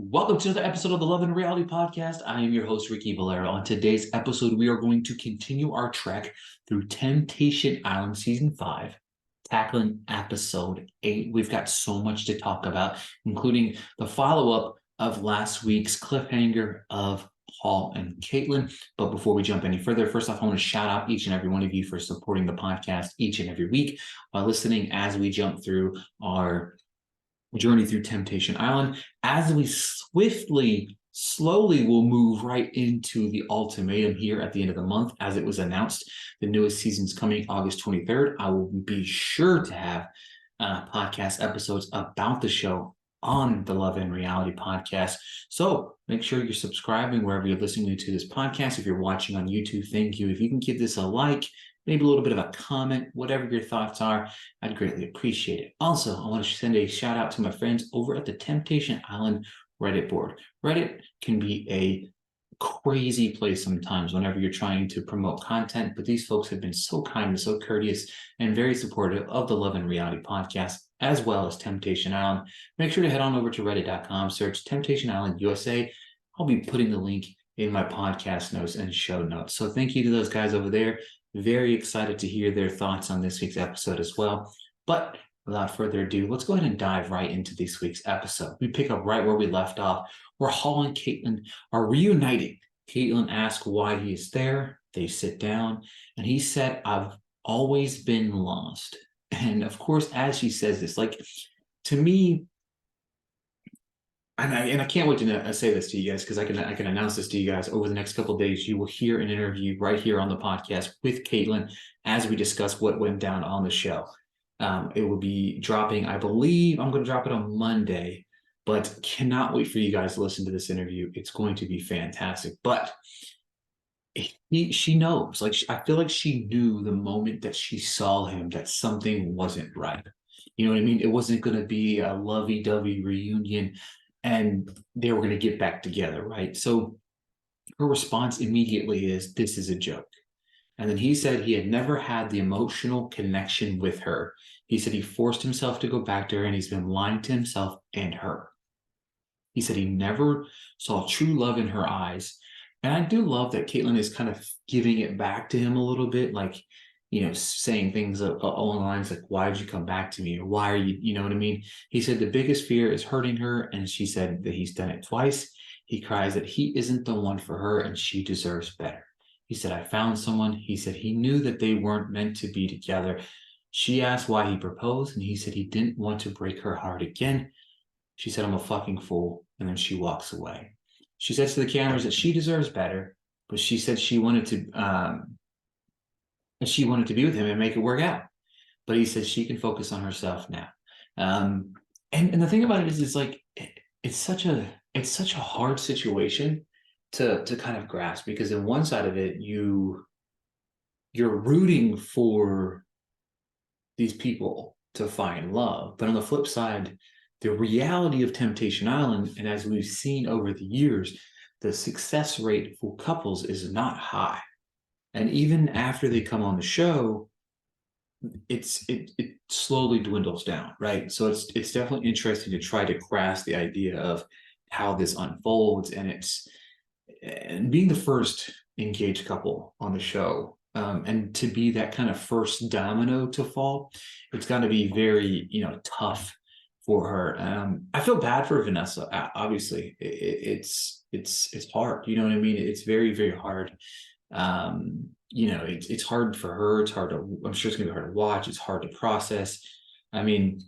Welcome to another episode of the Love and Reality Podcast. I am your host, Ricky Valero. On today's episode, we are going to continue our trek through Temptation Island Season 5, tackling Episode 8. We've got so much to talk about, including the follow-up of last week's cliffhanger of Paul and Caitlin. But before we jump any further, first off, I want to shout out each and every one of you for supporting the podcast each and every week while listening as we jump through our journey through Temptation Island, as we slowly will move right into the ultimatum here at the end of the month. As it was announced, the newest season's coming August 23rd. I will be sure to have podcast episodes about the show on the Love and Reality Podcast. So make sure you're subscribing wherever you're listening to this podcast. If you're watching on YouTube, thank you. If you can give this a like, maybe a little bit of a comment, whatever your thoughts are, I'd greatly appreciate it. Also, I want to send a shout out to my friends over at the Temptation Island Reddit board. Reddit can be a crazy place sometimes whenever you're trying to promote content, but these folks have been so kind and so courteous and very supportive of the Love and Reality Podcast, as well as Temptation Island. Make sure to head on over to reddit.com, search Temptation Island USA. I'll be putting the link in my podcast notes and show notes. So thank you to those guys over there. Very excited to hear their thoughts on this week's episode as well. But without further ado, let's go ahead and dive right into this week's episode. We pick up right where we left off, where Hall and Caitlin are reuniting. Caitlin asks why he is there. They sit down, and he said, "I've always been lost." And of course, as she says this, like, to me, and I can't wait to say this to you guys, because I can announce this to you guys over the next couple of days. You will hear an interview right here on the podcast with Caitlin as we discuss what went down on the show. It will be dropping, I believe I'm going to drop it on Monday, but cannot wait for you guys to listen to this interview. It's going to be fantastic. But she knows, like, I feel like she knew the moment that she saw him that something wasn't right. You know what I mean? It wasn't going to be a lovey-dovey reunion and they were going to get back together, right? So her response immediately is, "This is a joke." And then he said he had never had the emotional connection with her. He said he forced himself to go back to her, and he's been lying to himself and her. He said he never saw true love in her eyes. And I do love that Caitlin is kind of giving it back to him a little bit, like, saying things along the lines like, "Why did you come back to me?" Or "Why are you," you know what I mean? He said the biggest fear is hurting her. And she said that he's done it twice. He cries that he isn't the one for her and she deserves better. He said, "I found someone." He said he knew that they weren't meant to be together. She asked why he proposed, and he said he didn't want to break her heart again. She said, "I'm a fucking fool." And then she walks away. She says to the cameras that she deserves better, but she said she wanted to be with him and make it work out. But he says she can focus on herself now. And the thing about it is like, it's such a hard situation to kind of grasp, because in one side of it, you're rooting for these people to find love. But on the flip side, the reality of Temptation Island, and as we've seen over the years, the success rate for couples is not high. And even after they come on the show, it slowly dwindles down, right? So it's definitely interesting to try to grasp the idea of how this unfolds, and being the first engaged couple on the show, and to be that kind of first domino to fall, it's got to be very tough for her. I feel bad for Vanessa. Obviously, it's hard. You know what I mean? It's very, very hard. It's hard for her. It's hard to, I'm sure it's gonna be hard to watch. It's hard to process. I mean,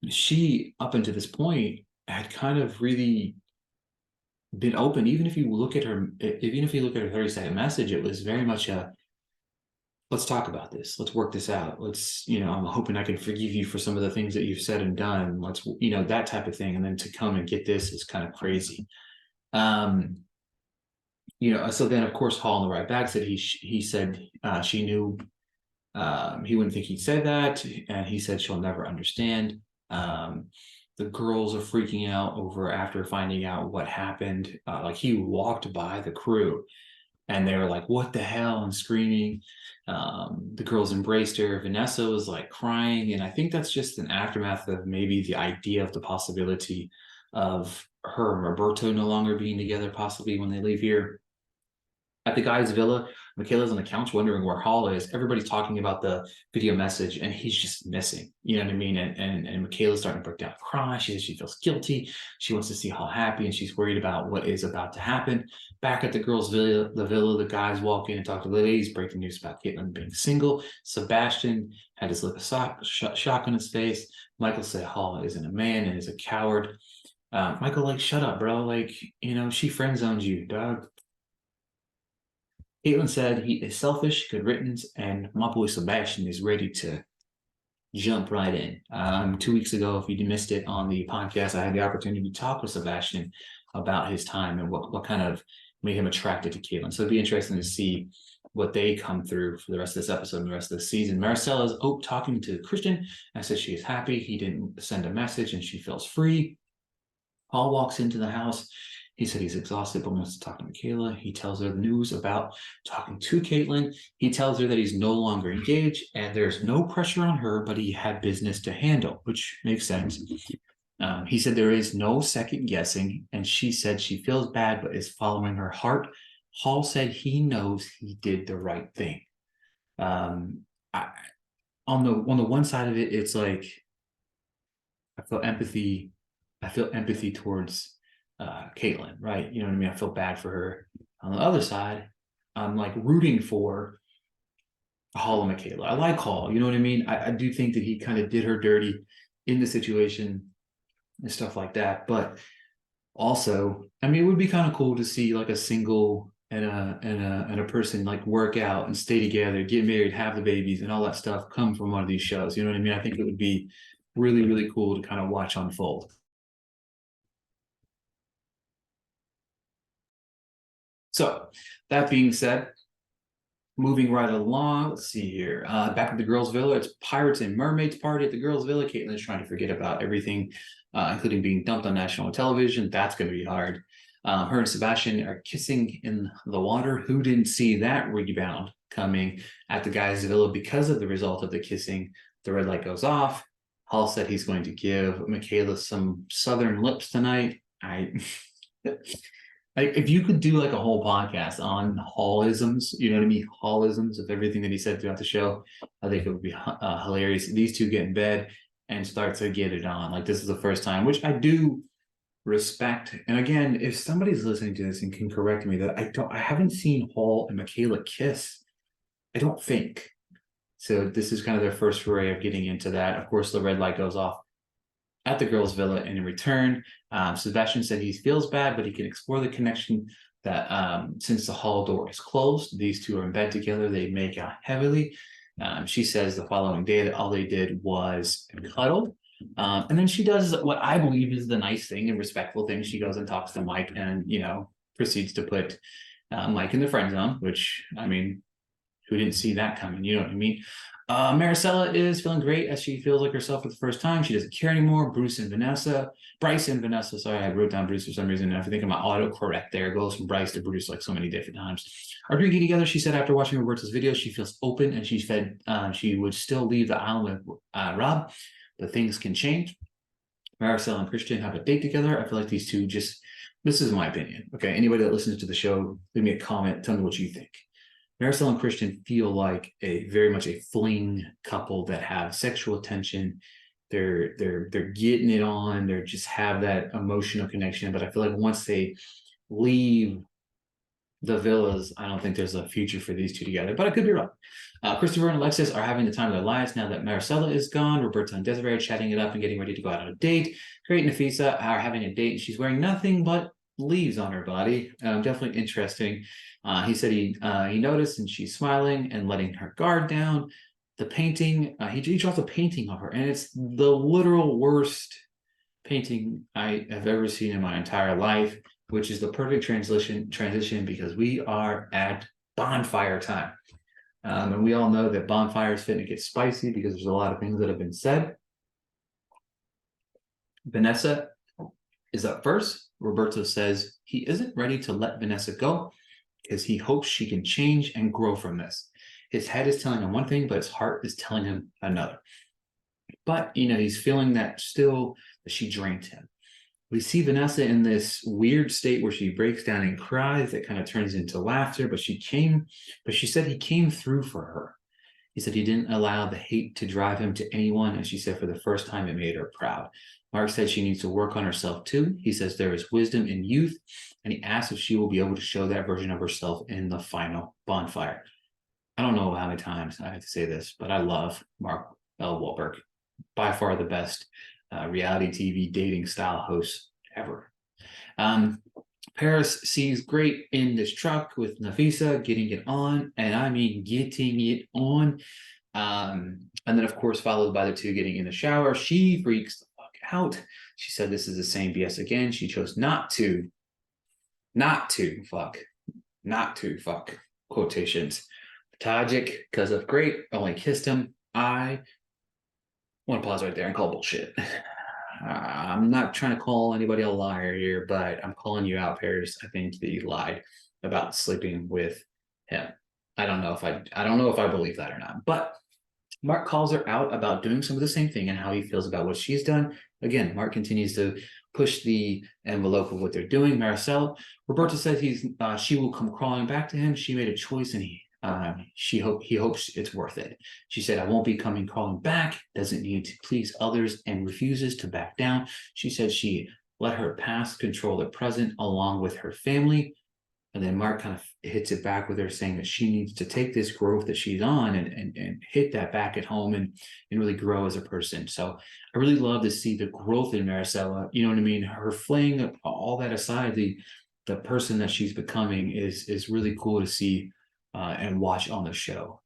she, up until this point, had kind of really been open. Even if you look at her 30-second message, it was very much a, "Let's talk about this. Let's work this out. I'm hoping I can forgive you for some of the things that you've said and done. Let's, that type of thing." And then to come and get this is kind of crazy. So then, of course, Hall in the right back said he said she knew he wouldn't think he said that, and he said she'll never understand. The girls are freaking out over after finding out what happened. Like, he walked by the crew, and they were like, "What the hell?" and screaming. The girls embraced her. Vanessa was like crying, and I think that's just an aftermath of maybe the idea of the possibility of her and Roberto no longer being together, possibly when they leave here. At the guy's villa, Michaela's on the couch wondering where Hall is. Everybody's talking about the video message, and he's just missing. You know what I mean? And Michaela's starting to break down, cry. She says she feels guilty. She wants to see Hall happy, and she's worried about what is about to happen. Back at the girls' villa, the guys walk in and talk to the ladies, break the news about Caitlin being single. Sebastian had his look of shock on his face. Michael said Hall isn't a man and is a coward. Michael, like, shut up, bro. Like, she friend zoned you, dog. Caitlin said he is selfish, good riddance, and my boy Sebastian is ready to jump right in. 2 weeks ago, if you missed it on the podcast, I had the opportunity to talk with Sebastian about his time and what kind of made him attracted to Caitlin. So it'd be interesting to see what they come through for the rest of this episode and the rest of the season. Maricella's talking to Christian and says she is happy. He didn't send a message and she feels free. Paul walks into the house. He said he's exhausted but wants to talk to Michaela. He tells her the news about talking to Caitlin. He tells her that he's no longer engaged and there's no pressure on her, but he had business to handle, which makes sense. He said there is no second guessing, and she said she feels bad but is following her heart. Hall said he knows he did the right thing. On the one side of it, it's like I feel empathy towards Caitlin, right? You know what I mean? I feel bad for her. On the other side, I'm like rooting for Hall and Michaela. I like Hall, you know what I mean? I do think that he kind of did her dirty in the situation and stuff like that. But also, I mean, it would be kind of cool to see like a single and a person like work out and stay together, get married, have the babies, and all that stuff come from one of these shows. You know what I mean? I think it would be really, really cool to kind of watch unfold. So that being said, moving right along, let's see here. Back at the girls' villa, it's Pirates and Mermaids party at the girls' villa. Caitlin's trying to forget about everything, including being dumped on national television. That's going to be hard. Her and Sebastian are kissing in the water. Who didn't see that rebound coming at the guys' villa because of the result of the kissing? The red light goes off. Hall said he's going to give Michaela some southern lips tonight. Like, if you could do like a whole podcast on Hallisms, you know what I mean? Hallisms of everything that he said throughout the show, I think it would be hilarious. These two get in bed and start to get it on. Like, this is the first time, which I do respect. And again, if somebody's listening to this and can correct me, that I haven't seen Hall and Michaela kiss. I don't think. So this is kind of their first foray of getting into that. Of course, the red light goes off at the girls' villa, and in return, Sebastian said he feels bad, but he can explore the connection that since the hall door is closed, these two are in bed together. They make out heavily. She says the following day that all they did was cuddle. And then she does what I believe is the nice thing and respectful thing. She goes and talks to Mike and, proceeds to put Mike in the friend zone, which, I mean, who didn't see that coming? You know what I mean? Maricela is feeling great as she feels like herself for the first time. She doesn't care anymore. Bryce and Vanessa, sorry, I wrote down Bruce for some reason. If I think of my autocorrect there, it goes from Bryce to Bruce like so many different times. Are drinking together, she said after watching Roberta's video, she feels open and she would still leave the island with Rob, but things can change. Maricela and Christian have a date together. I feel like these two this is my opinion. Okay, anybody that listens to the show, leave me a comment, tell me what you think. Maricela and Christian feel like very much a fling couple that have sexual attention. They're getting it on. They just have that emotional connection. But I feel like once they leave the villas, I don't think there's a future for these two together. But I could be wrong. Christopher and Alexis are having the time of their lives now that Maricela is gone. Roberta and Desiree are chatting it up and getting ready to go out on a date. Great and Nafisa are having a date. She's wearing nothing but leaves on her body. Definitely interesting. He said he noticed and she's smiling and letting her guard down. The painting, he draws a painting of her, and it's the literal worst painting I have ever seen in my entire life, which is the perfect transition because we are at bonfire time. And we all know that bonfire is fitting to get spicy because there's a lot of things that have been said. Vanessa is up first. Roberto says he isn't ready to let Vanessa go because he hopes she can change and grow from this. His head is telling him one thing, but his heart is telling him another. But, he's feeling that still that she drained him. we see Vanessa in this weird state where she breaks down and cries that kind of turns into laughter, but she said he came through for her. He said he didn't allow the hate to drive him to anyone, and she said for the first time it made her proud. Mark said she needs to work on herself too. He says there is wisdom in youth, and he asks if she will be able to show that version of herself in the final bonfire. I don't know how many times I have to say this, but I love Mark L. Wahlberg. By far the best reality TV dating style host ever. Paris seems great in this truck with Nafisa, getting it on, and I mean getting it on. And then, of course, followed by the two getting in the shower. She freaks the fuck out. She said this is the same BS again. She chose not to fuck, quotations. Tajik, because of great, only kissed him. I want to pause right there and call bullshit. I'm not trying to call anybody a liar here, but I'm calling you out, Paris. I think that you lied about sleeping with him. I don't know if I believe that or not. But Mark calls her out about doing some of the same thing and how he feels about what she's done. Again, Mark continues to push the envelope of what they're doing. Marcel, Roberta says she will come crawling back to him. She made a choice, and he hopes it's worth it. She said, I won't be coming crawling back, doesn't need to please others, and refuses to back down. She said she let her past control the present along with her family. And then Mark kind of hits it back with her saying that she needs to take this growth that she's on and hit that back at home and really grow as a person. So I really love to see the growth in Maricela. You know what I mean? Her flaying all that aside, the person that she's becoming is really cool to see and watch on the show.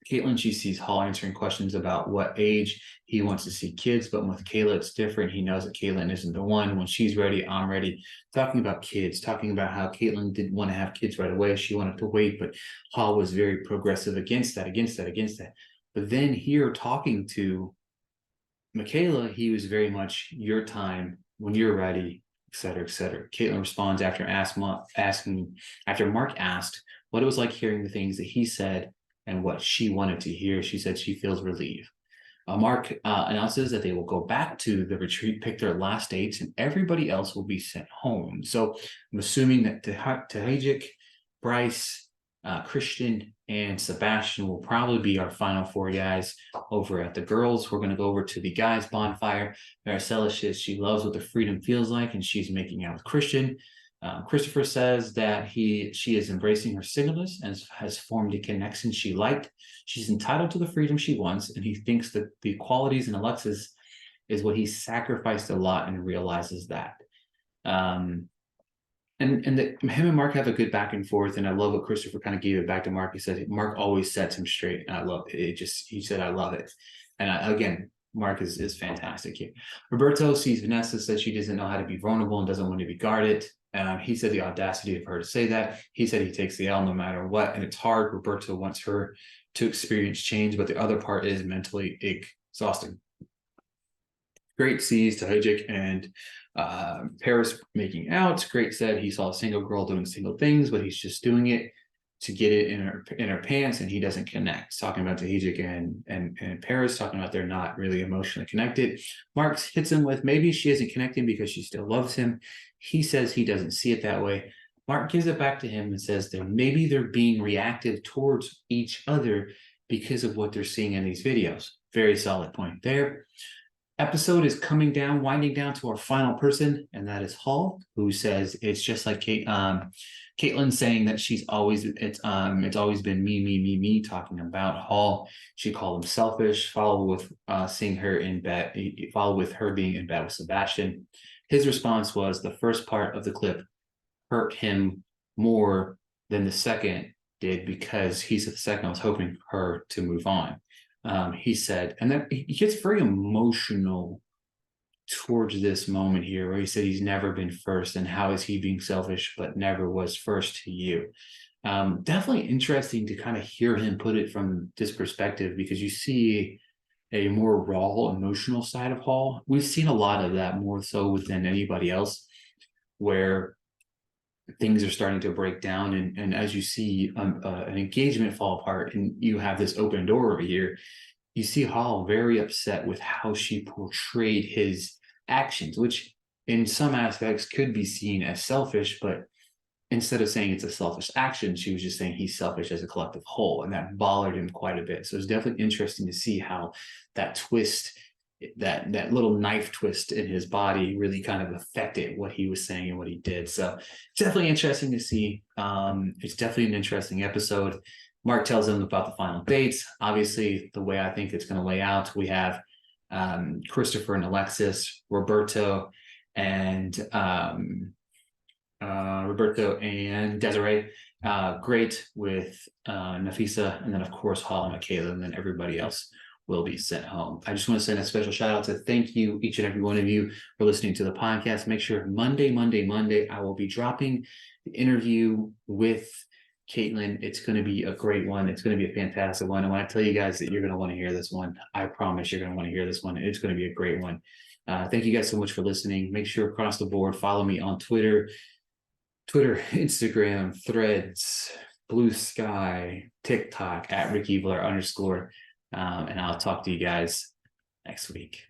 Caitlin, she sees Hall answering questions about what age he wants to see kids, but with Kayla, it's different. He knows that Caitlin isn't the one. When she's ready, I'm ready. Talking about kids, talking about how Caitlin didn't want to have kids right away. She wanted to wait, but Hall was very progressive against that. But then here talking to Michaela, he was very much your time when you're ready, et cetera, et cetera. Caitlin responds after Mark asked what it was like hearing the things that he said and what she wanted to hear. She said she feels relieved. Mark announces that they will go back to the retreat, pick their last dates, and everybody else will be sent home. So I'm assuming that Tahajik, Bryce, Christian, and Sebastian will probably be our final four guys over at the girls. We're going to go over to the guys' bonfire. Maricela says she loves what the freedom feels like, and she's making out with Christian. Christopher says that she is embracing her singleness and has formed a connection she liked. She's entitled to the freedom she wants, and he thinks that the qualities in Alexis is what he sacrificed a lot and realizes that. Him and Mark have a good back and forth, and I love what Christopher kind of gave it back to Mark. He said Mark always sets him straight, and I love it. He said I love it, and again, Mark is fantastic here. Roberto sees Vanessa, says she doesn't know how to be vulnerable and doesn't want to be guarded. He said the audacity of her to say that. He said he takes the L no matter what, and it's hard. Roberto wants her to experience change, but the other part is mentally exhausting. Great sees Tahajik and Paris making out. Great said he saw a single girl doing single things, but he's just doing it to get it in her pants, and he doesn't connect. Talking about Tahajik and Paris, talking about they're not really emotionally connected. Mark hits him with maybe she isn't connecting because she still loves him. He says he doesn't see it that way. Mark gives it back to him and says that maybe they're being reactive towards each other because of what they're seeing in these videos. Very solid point there. Episode is winding down to our final person, and that is Hall, who says it's just like Caitlin saying that it's always been me, talking about Hall. She called him selfish, followed with her being in bed with Sebastian. His response was the first part of the clip hurt him more than the second did because he said the second was hoping her to move on. He said, and then he gets very emotional towards this moment here where he said he's never been first and how is he being selfish but never was first to you. Definitely interesting to kind of hear him put it from this perspective because you see a more raw emotional side of Hall. We've seen a lot of that more so than anybody else where things are starting to break down and as you see an engagement fall apart and you have this open door over here, you see Hall very upset with how she portrayed his actions, which in some aspects could be seen as selfish, but instead of saying it's a selfish action, she was just saying he's selfish as a collective whole, and that bothered him quite a bit. So it's definitely interesting to see how that twist, that little knife twist in his body, really kind of affected what he was saying and what he did. So it's definitely interesting to see. It's definitely an interesting episode. Mark tells him about the final dates. Obviously, the way I think it's going to lay out, we have Christopher and Alexis, Roberto and Desiree, great with Nafisa, and then of course Hall and Michaela, and then everybody else will be sent home. I just want to send a special shout out to thank you, each and every one of you, for listening to the podcast. Make sure Monday, I will be dropping the interview with Caitlin. It's going to be a great one. It's going to be a fantastic one. And when I tell you guys that you're going to want to hear this one, I promise you're going to want to hear this one. It's going to be a great one. Thank you guys so much for listening. Make sure across the board, follow me on Twitter, Instagram, Threads, Blue Sky, TikTok @RickyBlair_. And I'll talk to you guys next week.